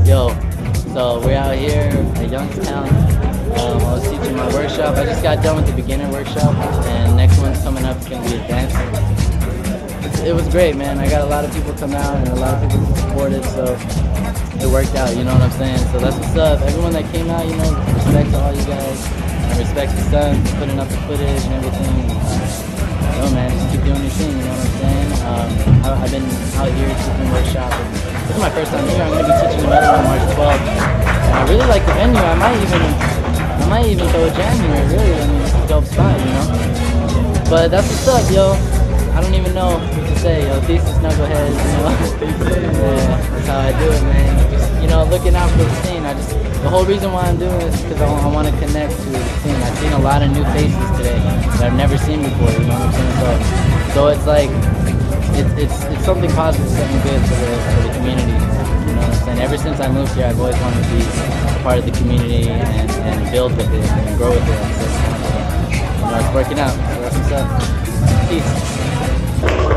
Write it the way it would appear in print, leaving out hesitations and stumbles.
Yo, so we're out here at Youngstown. I was teaching my workshop. I just got done with the beginner workshop, and next one's coming up. It's gonna be advanced. It was great, man. I got a lot of people come out, and a lot of people supported, so it worked out. You know what I'm saying? So that's what's up. Everyone that came out, you know, respect to all you guys, and respect to Sun for putting up the footage and everything. Yo, man, just keep doing your thing. You know what I'm saying? I've been out here teaching workshop. This is my first time here. I'm going to be teaching another one March 12th. And I really like the venue. I might even go to January, really. I mean, it's a dope spot, you know? But that's what's up, yo. I don't even know what to say, yo. Thesis knuckleheads, you know? Yeah, that's how I do it, man. Just, you know, looking out for the scene. The whole reason why I'm doing this is because I want to connect to the scene. I've seen a lot of new faces today that I've never seen before, you know what I'm saying? So it's like, it's something positive, something good for the community. You know what I'm saying? Ever since I moved here, I've always wanted to be a part of the community and build with it and grow with it. So, you know, it's working out. So that's what's up. Peace.